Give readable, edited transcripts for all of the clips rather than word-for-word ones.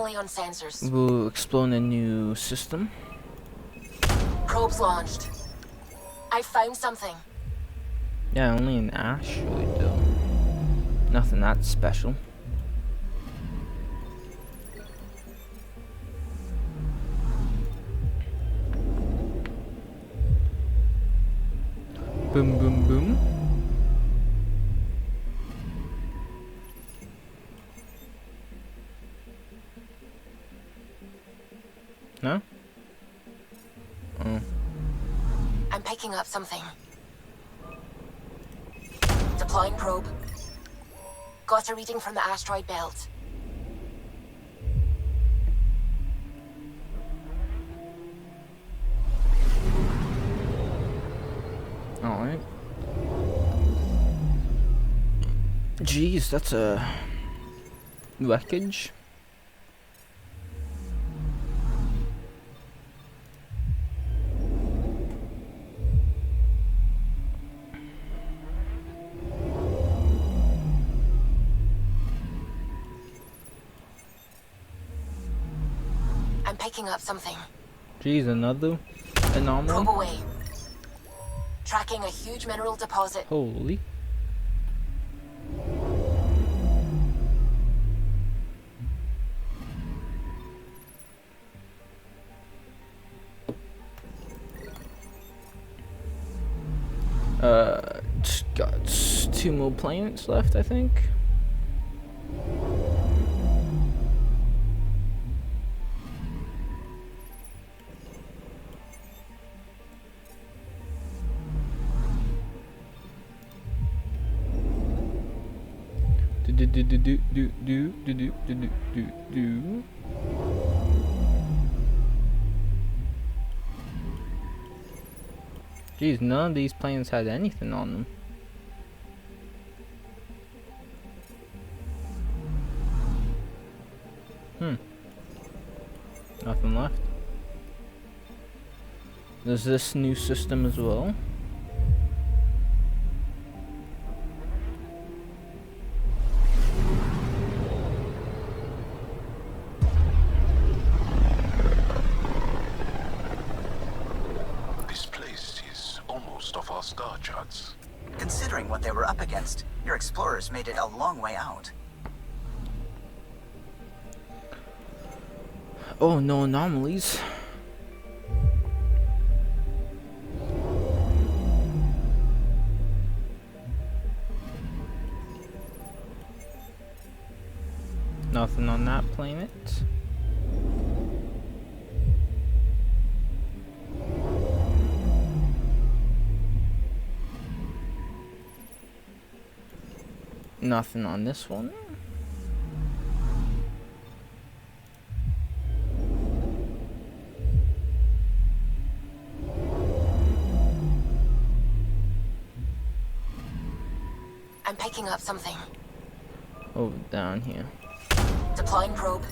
anomaly on sensors. We'll explore a new system. Probes launched. I found something. Yeah, only an asteroid though. Nothing that special. Boom, boom, boom. No? Oh. I'm picking up something. Deploying probe. Got a reading from the asteroid belt. Alright. Jeez, that's a wreckage. I'm picking up something. Jeez, another anomaly. Probe away. Tracking a huge mineral deposit. Holy. Just got 2 more planets left, I think. Jeez, none of these planes had anything on them. Nothing left. There's this new system as well. This place is almost off our star charts. Considering what they were up against, your explorers made it a long way out. Oh, no anomalies. Nothing on that planet. Nothing on this one. I'm picking up something. Over down here. Deploying probe.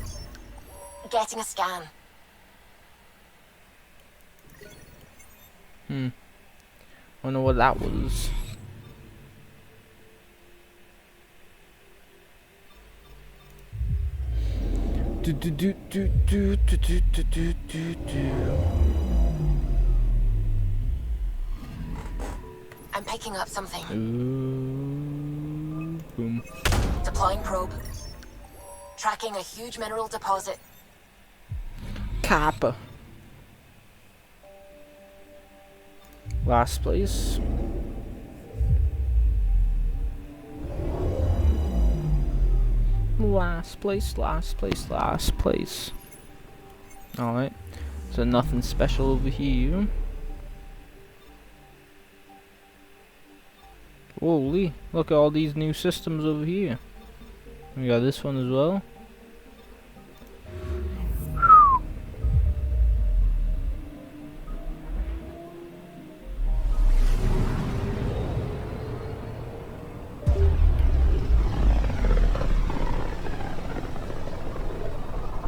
Getting a scan. Wonder what that was. I'm picking up something. Ooh, boom. Deploying probe. Tracking a huge mineral deposit. Kappa. Last place. Last place, last place, last place. Alright. So nothing special over here. Holy, look at all these new systems over here. We got this one as well.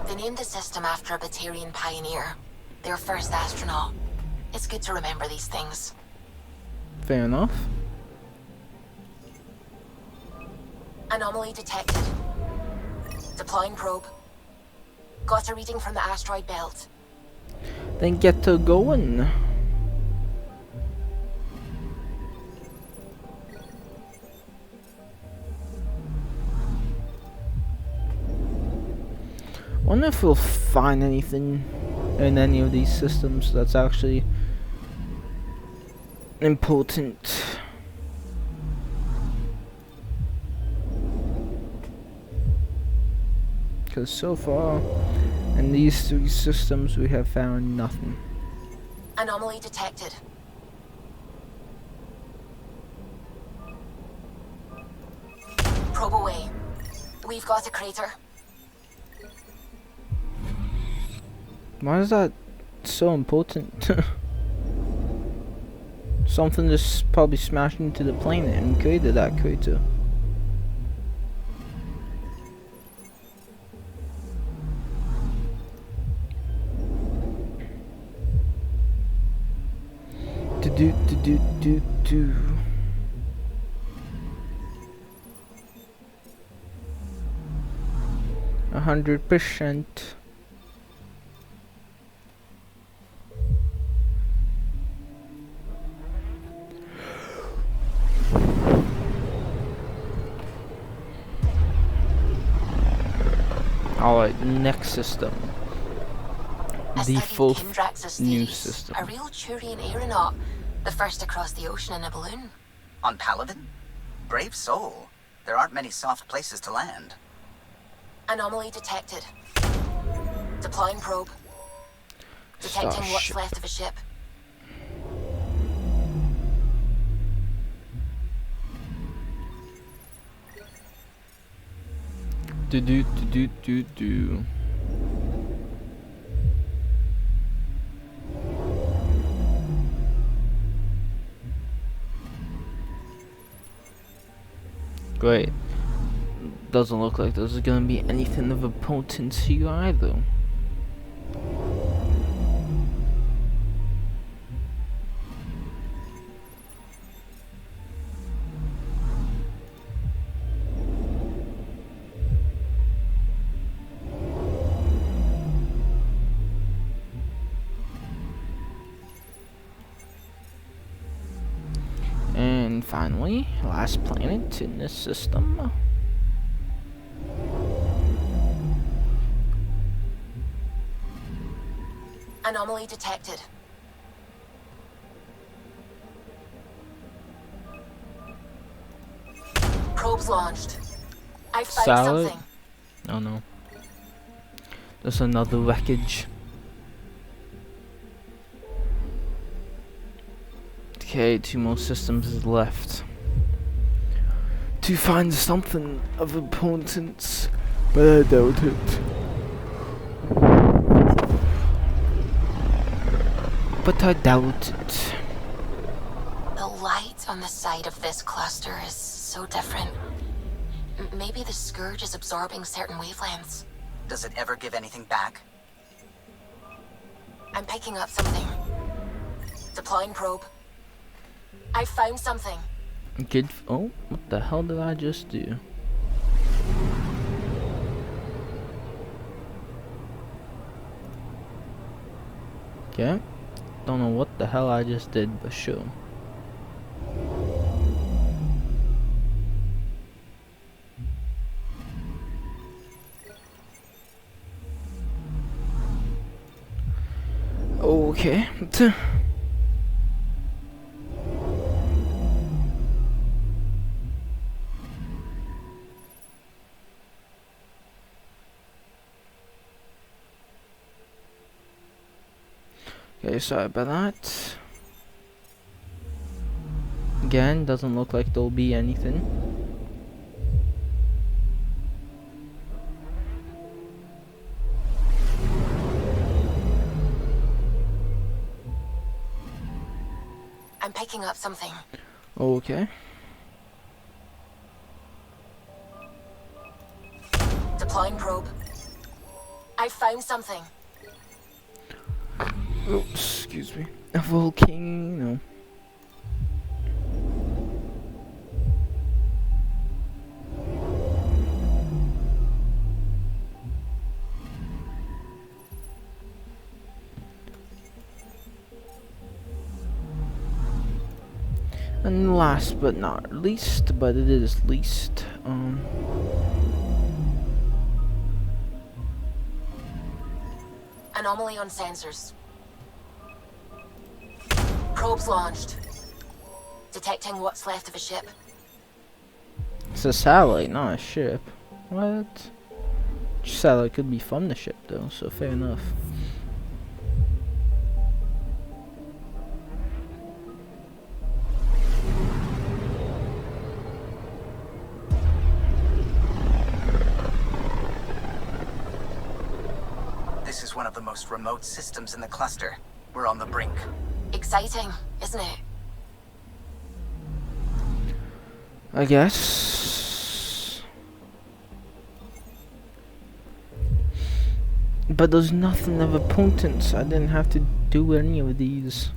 They named the system after a Batarian pioneer. Their first astronaut. It's good to remember these things. Fair enough. Anomaly detected. Deploying probe. Got a reading from the asteroid belt. Then get to going. Wonder if we'll find anything in any of these systems that's actually important. Because so far, in these three systems, we have found nothing. Anomaly detected. Probe away. We've got a crater. Why is that so important? Something just probably smashed into the planet and created that crater. Do. 100%. Alright, next system. The fourth new system. A real Turian aeronaut. The first to cross the ocean in a balloon. On Paladin? Brave soul. There aren't many soft places to land. Anomaly detected. Deploying probe. Detecting what's left of a ship. Do. Great. Doesn't look like there's gonna be anything of importance here either. And finally, last planet in this system. Anomaly detected. Probes launched. I found Salad? something. Oh no. There's another wreckage. Okay, 2 more systems is left to find something of importance, but I doubt it. The light on the side of this cluster is so different. Maybe the Scourge is absorbing certain wavelengths. Does it ever give anything back? I'm picking up something. Deploying probe. I found something. Good. Oh, what the hell did I just do? Okay. Don't know what the hell I just did, but sure. Okay. Okay, sorry about that. Again, doesn't look like there'll be anything. I'm picking up something. Okay. Deploying probe. I found something. Oh, excuse me. A volcano. And last but not least, but it is least, Anomaly on sensors. Probes launched. Detecting what's left of a ship. it's a satellite, not a ship. What? Satellite could be from the ship though, so fair enough. This is one of the most remote systems in the cluster. We're on the brink. Exciting, isn't it? I guess. But there's nothing of importance. I didn't have to do any of these.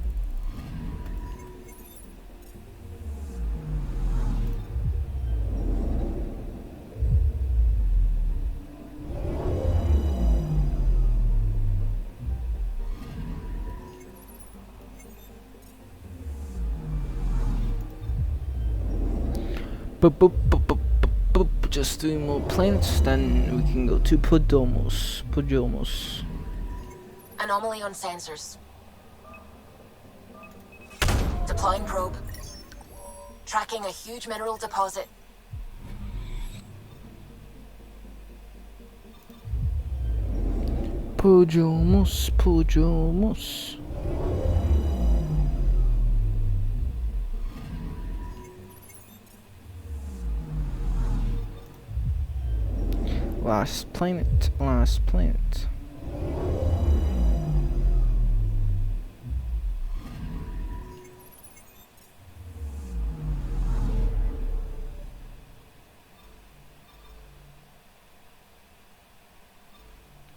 Boop, boop, boop, boop, boop, boop. Just 3 more planets, then we can go to Podromos. Podromos. Anomaly on sensors. Deploying probe. Tracking a huge mineral deposit. Podromos, Podromos. Last planet, last planet.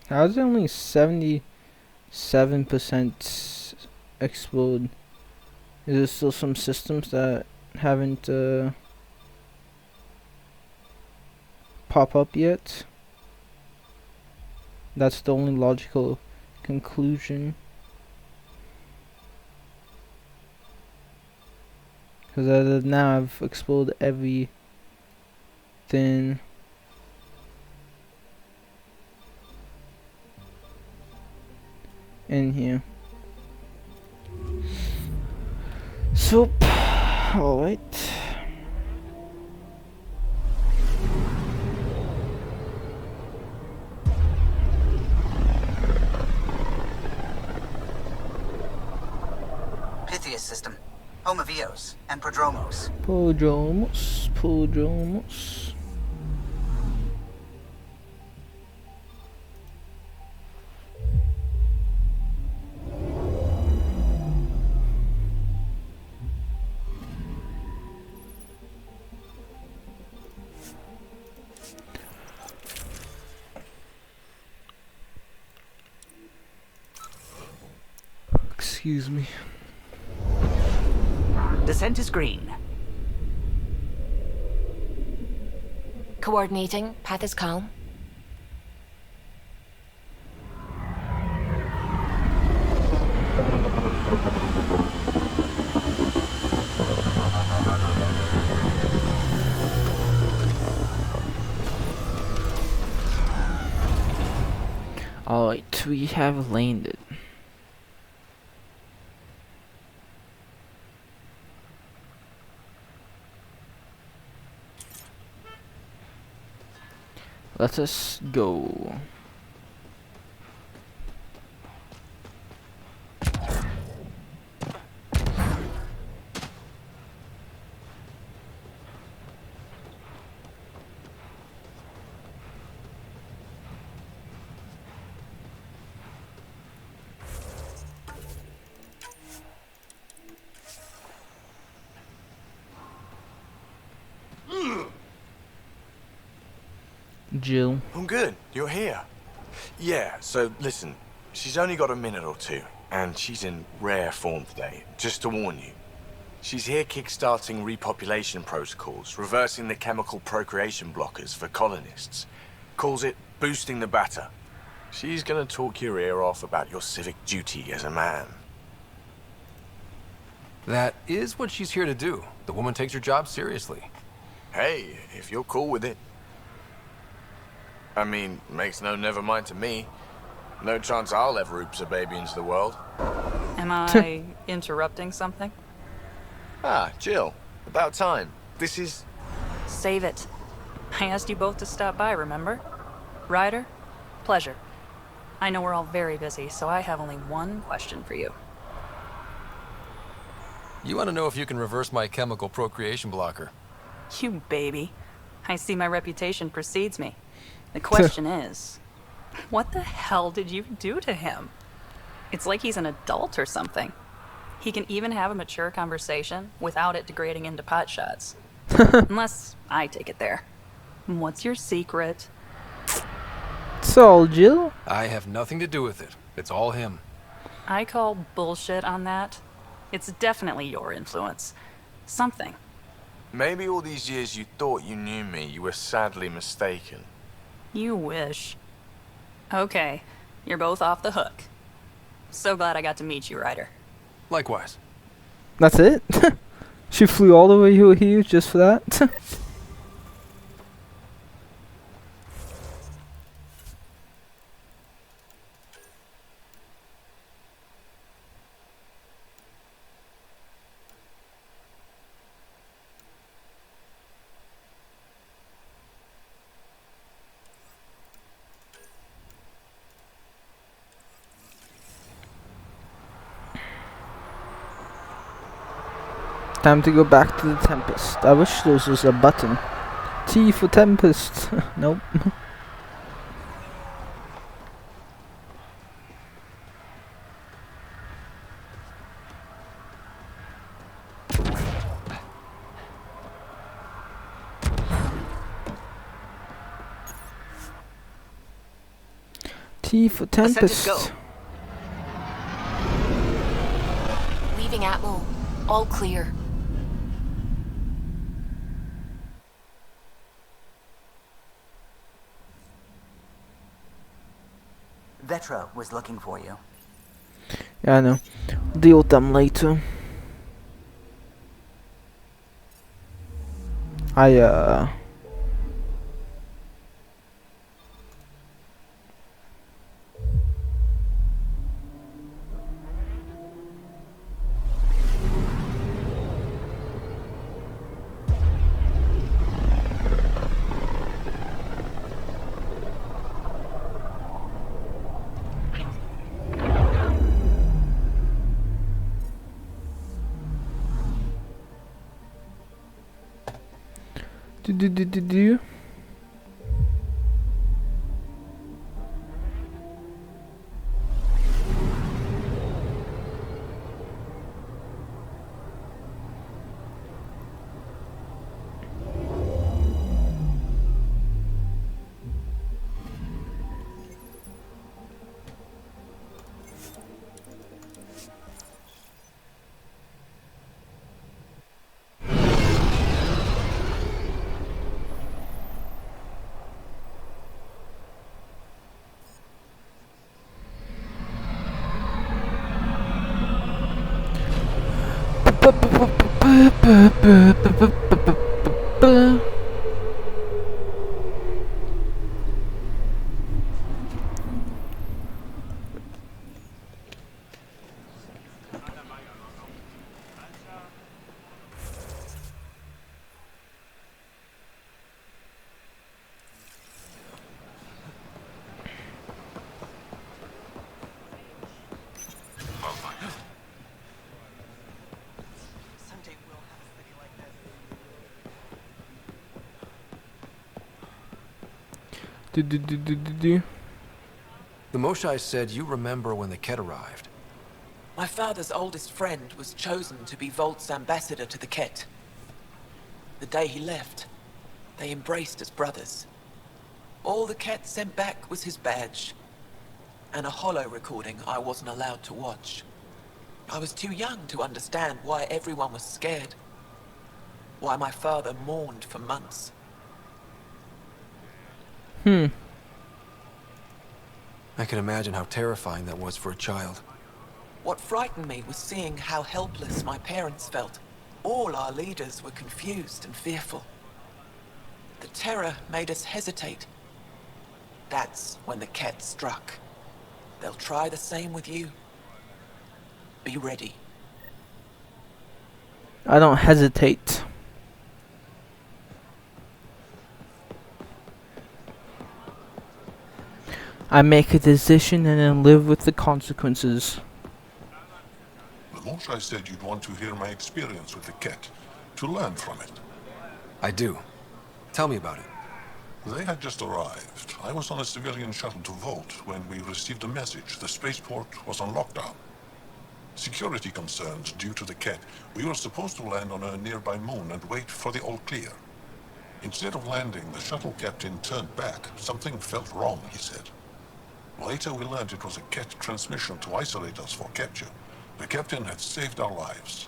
How's it only 77% explode? Is there still some systems that haven't pop up yet? That's the only logical conclusion. Because as of now, I've exploded everything in here. So, alright. System, home of Eos and Prodromos. Podromos, Podromos. Excuse me. Descent is green. Coordinating. Path is calm. Alright, we have landed. Let us go. Jill. I'm good. You're here. Yeah, so listen, she's only got a minute or two, and she's in rare form today, just to warn you. She's here kickstarting repopulation protocols, reversing the chemical procreation blockers for colonists. Calls it boosting the batter. She's gonna talk your ear off about your civic duty as a man. That is what she's here to do. The woman takes her job seriously. Hey, if you're cool with it. I mean, makes no never mind to me. No chance I'll ever oops a baby into the world. Am I interrupting something? Ah, Jill. About time. This is... Save it. I asked you both to stop by, remember? Ryder, pleasure. I know we're all very busy, so I have only one question for you. You want to know if you can reverse my chemical procreation blocker? You baby. I see my reputation precedes me. The question is, what the hell did you do to him? It's like he's an adult or something. He can even have a mature conversation without it degrading into pot shots. Unless I take it there. What's your secret? It's all Jill. I have nothing to do with it. It's all him. I call bullshit on that. It's definitely your influence. Something. Maybe all these years you thought you knew me, you were sadly mistaken. You wish. Okay, you're both off the hook. So glad I got to meet you, Ryder. Likewise. That's it? She flew all the way here just for that? Time to go back to the Tempest. I wish there was a button. T for Tempest. Nope. T for Tempest. go. Leaving Atmo. All clear. Vetra was looking for you. Yeah, I know. Deal with them later. Do. The Moshai said you remember when the Ket arrived. My father's oldest friend was chosen to be Volt's ambassador to the Ket. The day he left, they embraced as brothers. All the Ket sent back was his badge, and a holo recording I wasn't allowed to watch. I was too young to understand why everyone was scared. Why my father mourned for months. I can imagine how terrifying that was for a child. What frightened me was seeing how helpless my parents felt. All our leaders were confused and fearful. The terror made us hesitate. That's when the Ket struck. They'll try the same with you. Be ready. I don't hesitate. I make a decision and then live with the consequences. The Moshae said you'd want to hear my experience with the Ket, to learn from it. I do. Tell me about it. They had just arrived. I was on a civilian shuttle to Volt when we received a message. The spaceport was on lockdown. Security concerns due to the Ket. We were supposed to land on a nearby moon and wait for the all clear. Instead of landing, the shuttle captain turned back. Something felt wrong, he said. Later we learned it was a Ket transmission to isolate us for capture. The captain had saved our lives.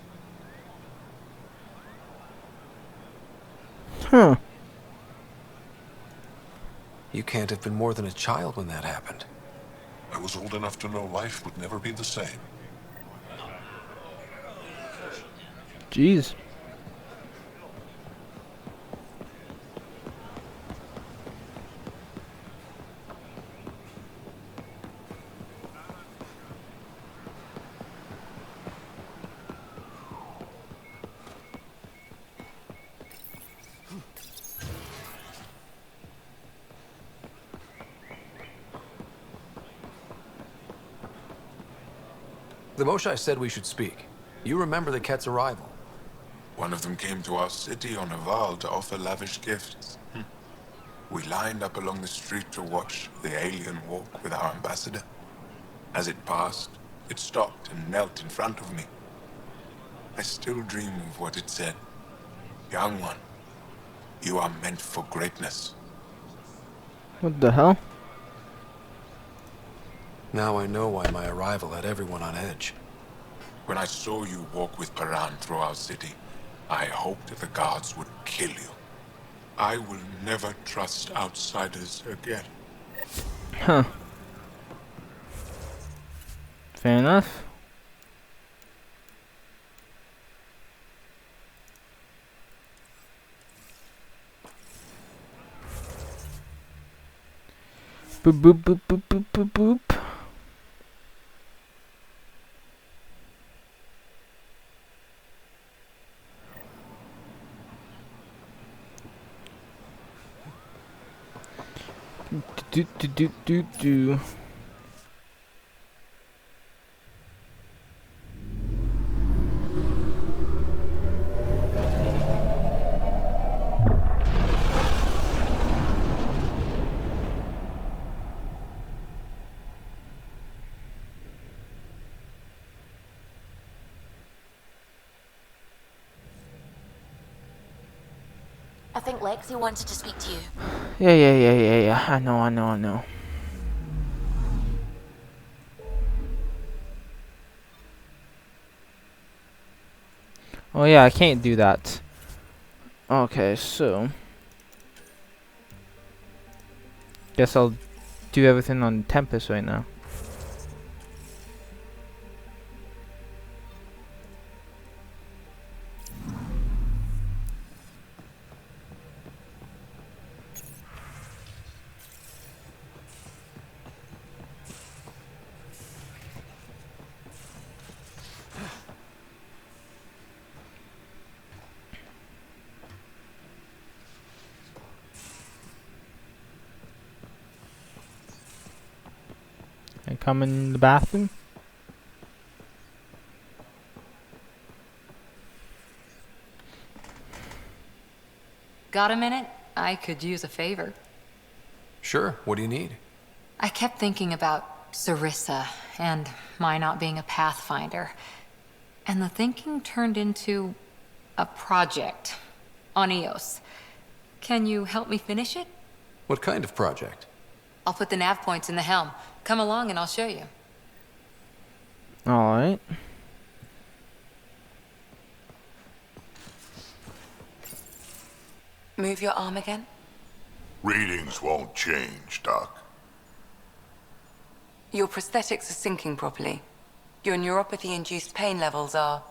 Huh. You can't have been more than a child when that happened. I was old enough to know life would never be the same. Jeez. The Moshae said we should speak. You remember the Ket's arrival. One of them came to our city on a vow to offer lavish gifts. We lined up along the street to watch the alien walk with our ambassador. As it passed, it stopped and knelt in front of me. I still dream of what it said. Young one, you are meant for greatness. What the hell? Now I know why my arrival had everyone on edge. When I saw you walk with Paran through our city, I hoped the guards would kill you. I will never trust outsiders again. Huh. Fair enough. Boop boop boop boop boop boop boop. Do do do do do. I think Lexi wanted to speak to you. Yeah. I know. Oh yeah, I can't do that. Okay, so guess I'll do everything on Tempest right now. I come in the bathroom. Got a minute? I could use a favor. Sure, what do you need? I kept thinking about Sarissa and my not being a pathfinder. And the thinking turned into a project on Eos. Can you help me finish it? What kind of project? I'll put the nav points in the helm. Come along and I'll show you. Alright. Move your arm again. Readings won't change, Doc. Your prosthetics are syncing properly. Your neuropathy-induced pain levels are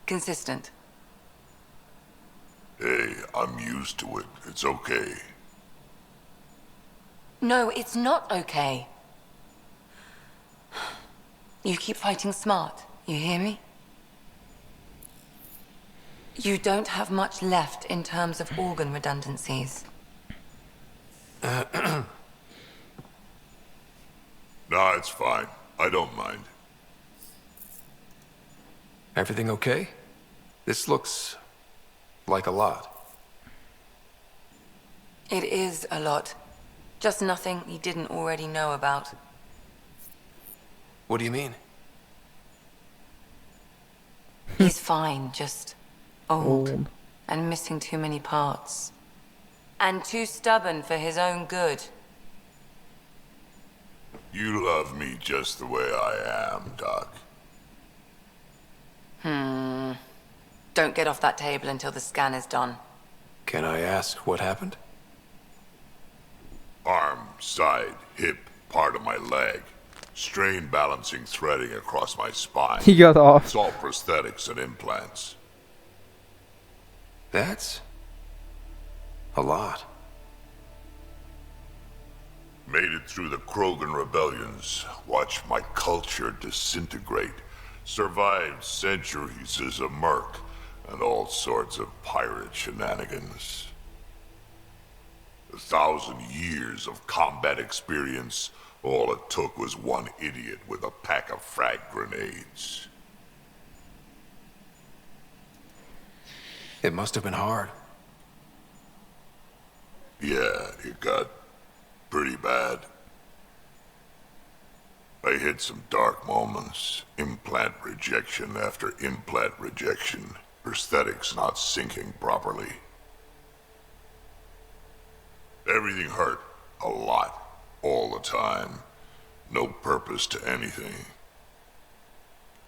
consistent. Hey, I'm used to it. It's okay. No, it's not okay. You keep fighting smart, you hear me? You don't have much left in terms of organ redundancies. Nah, it's fine. I don't mind. Everything okay? This looks like a lot. It is a lot. Just nothing you didn't already know about. What do you mean? He's fine, just old. Old. And missing too many parts. And too stubborn for his own good. You love me just the way I am, Doc. Don't get off that table until the scan is done. Can I ask what happened? Arm, side, hip, part of my leg. Strain balancing threading across my spine. He got off. It's all prosthetics and implants. That's a lot. Made it through the Krogan rebellions. Watched my culture disintegrate. Survived centuries as a merc and all sorts of pirate shenanigans. 1,000 years of combat experience. All it took was one idiot with a pack of frag grenades. It must have been hard. Yeah, it got pretty bad. I hit some dark moments. Implant rejection after implant rejection. Prosthetics not syncing properly. Everything hurt. A lot. All the time. No purpose to anything.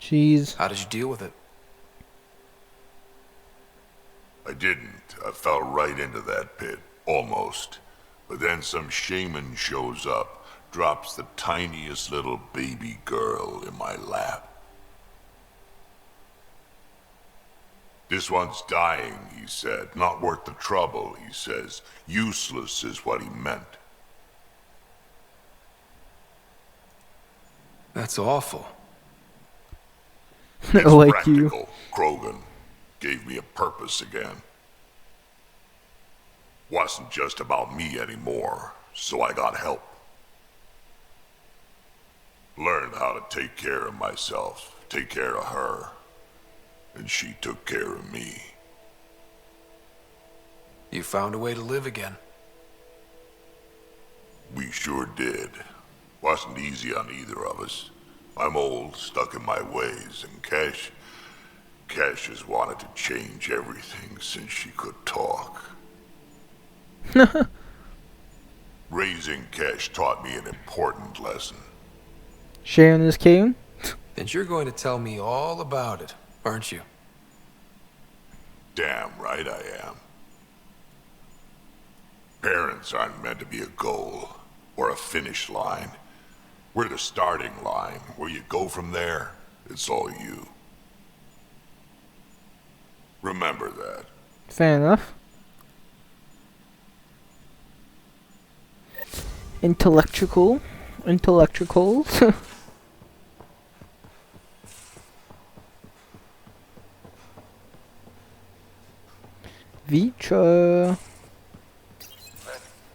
Jeez. How did you deal with it? I didn't. I fell right into that pit. Almost. But then some shaman shows up, drops the tiniest little baby girl in my lap. This one's dying, he said. Not worth the trouble, he says. Useless is what he meant. That's awful. It's Like practical. you. Krogan gave me a purpose again. Wasn't just about me anymore, so I got help. Learned how to take care of myself, take care of her. And she took care of me. You found a way to live again. We sure did. Wasn't easy on either of us. I'm old, stuck in my ways, and Cash has wanted to change everything since she could talk. Raising Cash taught me an important lesson. Sharing his cane? And you're going to tell me all about it, aren't you? Damn right I am. Parents aren't meant to be a goal or a finish line. We're the starting line. Where you go from there, it's all you. Remember that. Fair enough. Intellectuals. Vitra.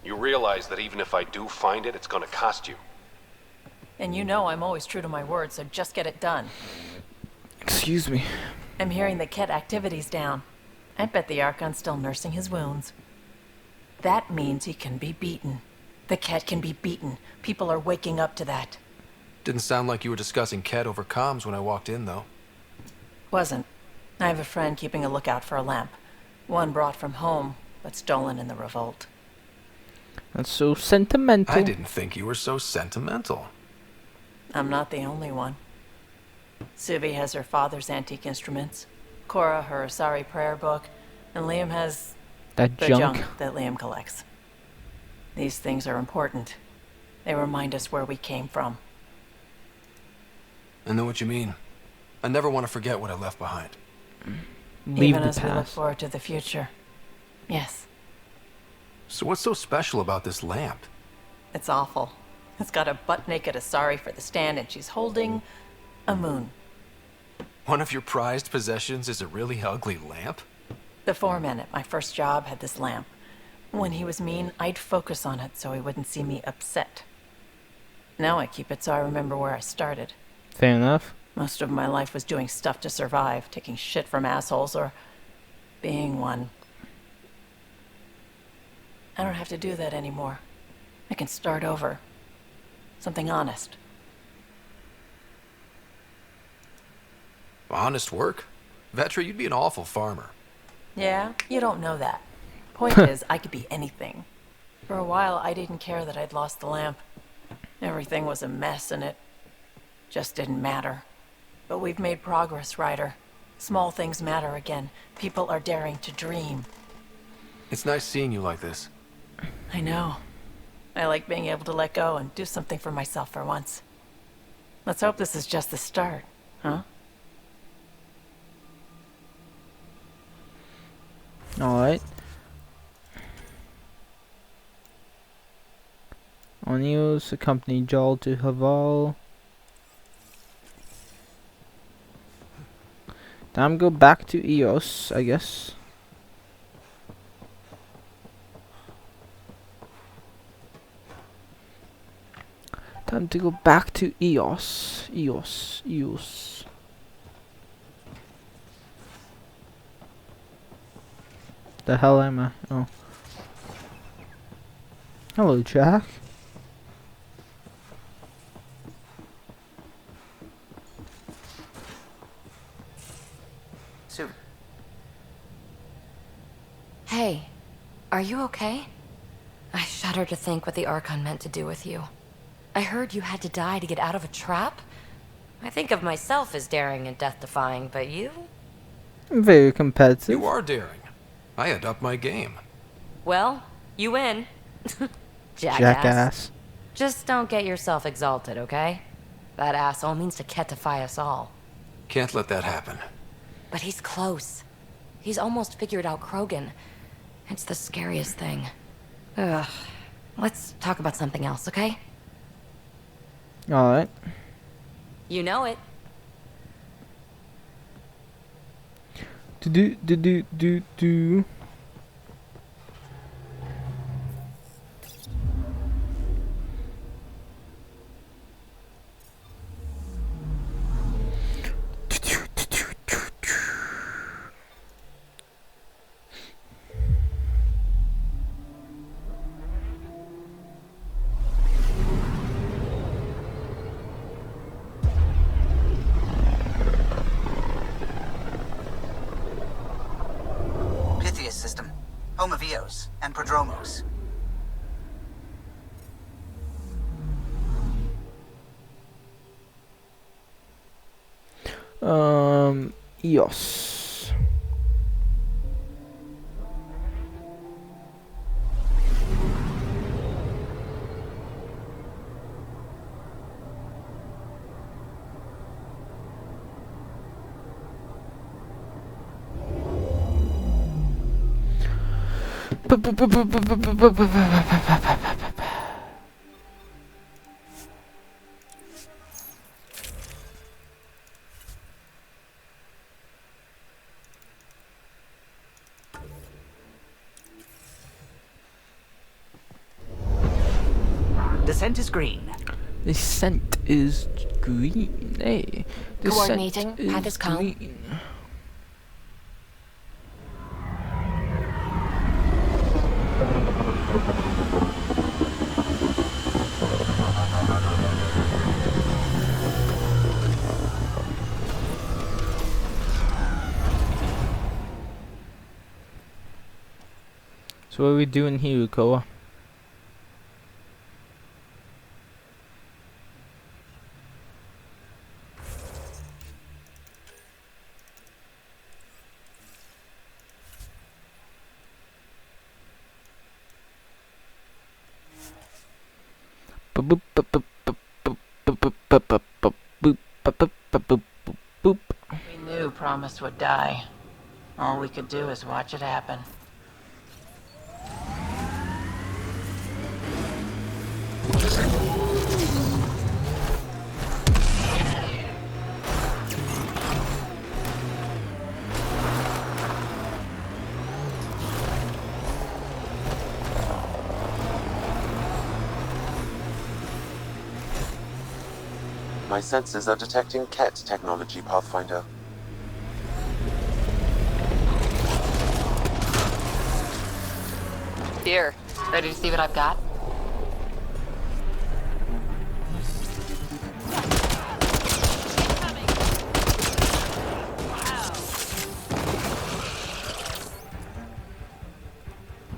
You realize that even if I do find it, it's gonna cost you. And you know I'm always true to my word, so just get it done. Excuse me. I'm hearing the Ket activity's down. I bet the Archon's still nursing his wounds. That means he can be beaten. The Ket can be beaten. People are waking up to that. Didn't sound like you were discussing Ket over comms when I walked in, though. Wasn't. I have a friend keeping a lookout for a lamp. One brought from home, but stolen in the revolt. That's so sentimental. I didn't think you were so sentimental. I'm not the only one. Suvi has her father's antique instruments, Cora her Asari prayer book, and Liam has that the junk that Liam collects. These things are important. They remind us where we came from. I know what you mean. I never want to forget what I left behind. Leave Even the as we look past. forward to the future. Yes, So what's so special about this lamp? it's awful. It's got a butt-naked Asari for the stand, and she's holding a moon. One of your prized possessions is a really ugly lamp? The foreman at my first job had this lamp. When he was mean, I'd focus on it so he wouldn't see me upset. Now I keep it so I remember where I started. Fair enough. Most of my life was doing stuff to survive, taking shit from assholes or being one. I don't have to do that anymore. I can start over. Something honest. Honest work? Vetra, you'd be an awful farmer. Yeah, you don't know that. Point is, I could be anything. For a while, I didn't care that I'd lost the lamp. Everything was a mess and it just didn't matter. But we've made progress, Ryder. Small things matter again. People are daring to dream. It's nice seeing you like this. I know. I like being able to let go and do something for myself for once. Let's hope this is just the start, huh? Alright. Onios accompany Joel to Haval. Time go back to Eos, I guess. Time to go back to Eos. Eos. The hell am I? Oh. Hello, Jack. Hey, are you okay? I shudder to think what the Archon meant to do with you. I heard you had to die to get out of a trap. I think of myself as daring and death-defying, but you? Very competitive. You are daring. I had upped my game. Well, you win. Jackass. Just don't get yourself exalted, okay? That asshole means to ketify us all. Can't let that happen. But he's close. He's almost figured out Krogan. It's the scariest thing. Ugh. Let's talk about something else, okay? Alright. You know it. Do. Pythias system. Home of Eos and Prodromos. Eos. The scent is green. The scent is green. Hey, the Coordinating. scent Path is calm. green. So what are we doing here, Cora? Boop. promised would die. All we could do is watch it happen. My sensors are detecting Ket technology, Pathfinder. Here, ready to see what I've got?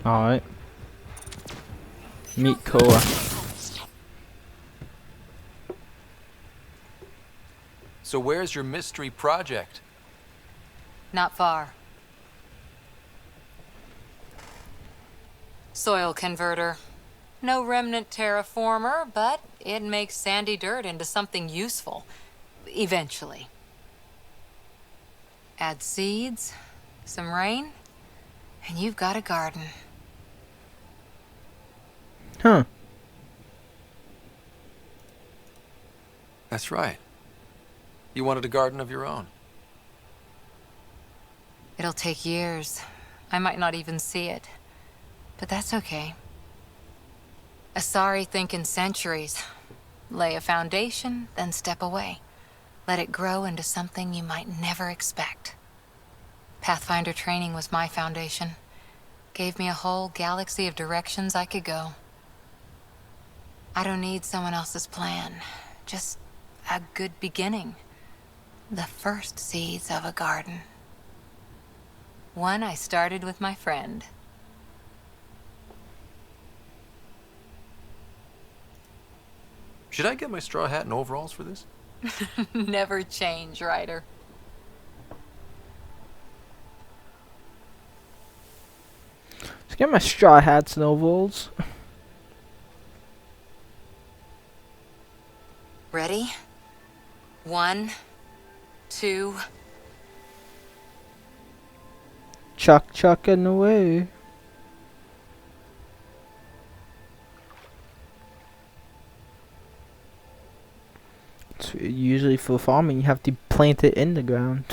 Alright. Meet Cora. So where's your mystery project? Not far. Soil converter. No remnant terraformer, but it makes sandy dirt into something useful. Eventually. Add seeds, some rain, and you've got a garden. Huh. That's right. You wanted a garden of your own. It'll take years. I might not even see it. But that's okay. Asari think in centuries. Lay a foundation, then step away. Let it grow into something you might never expect. Pathfinder training was my foundation. Gave me a whole galaxy of directions I could go. I don't need someone else's plan. Just a good beginning. The first seeds of a garden. One I started with my friend. Should I get my straw hat and overalls for this? Never change, Ryder. Let's get my straw hats and overalls. Ready? 1, 2. Chucking away. So usually for farming, you have to plant it in the ground.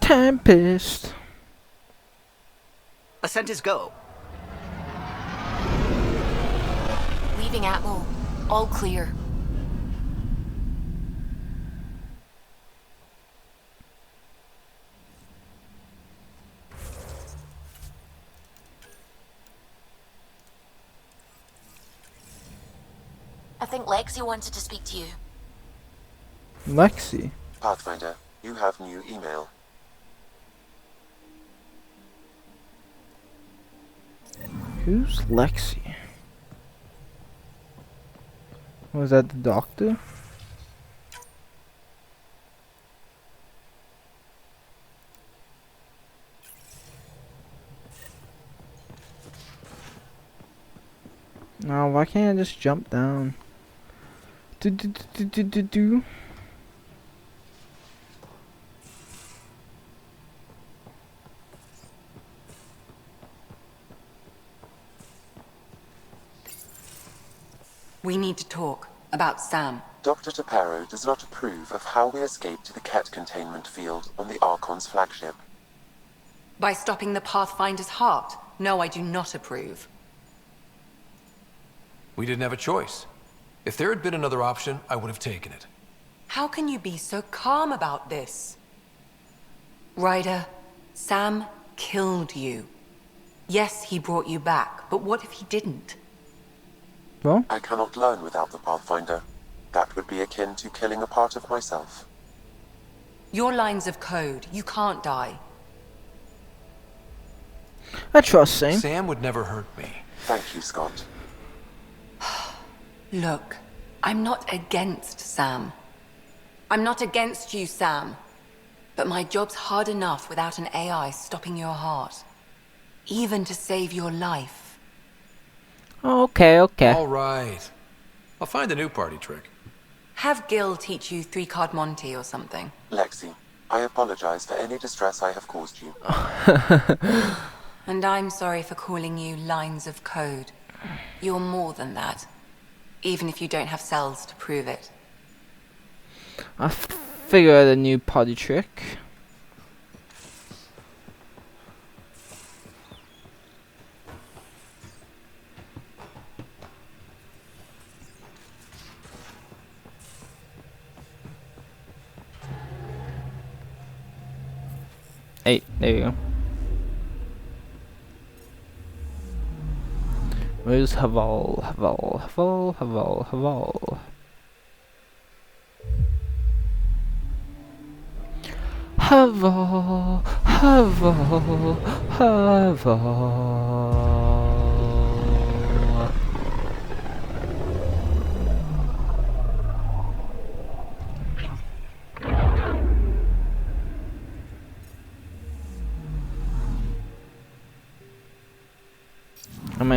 Tempest. Ascent is go. Leaving Atmo. All clear. I think Lexi wanted to speak to you. Lexi. Pathfinder, you have new email. Who's Lexi? Was that the doctor? No, why can't I just jump down? Do. We need to talk about Sam. Dr. Taparo does not approve of how we escaped the Ket containment field on the Archon's flagship. By stopping the Pathfinder's heart? No, I do not approve. We didn't have a choice. If there had been another option, I would have taken it. How can you be so calm about this? Ryder, Sam killed you. Yes, he brought you back, but what if he didn't? Well? I cannot learn without the Pathfinder. That would be akin to killing a part of myself. Your lines of code, you can't die. I trust Sam. Sam would never hurt me. Thank you, Scott. Look, I'm not against Sam. I'm not against you, Sam. But my job's hard enough without an AI stopping your heart. Even to save your life. Okay, okay. All right. I'll find a new party trick. Have Gil teach you 3-card Monty or something. Lexi, I apologize for any distress I have caused you. And I'm sorry for calling you lines of code. You're more than that. Even if you don't have cells to prove it. I figure out a new party trick. Hey, there you go. Where's Haval? Haval. Haval.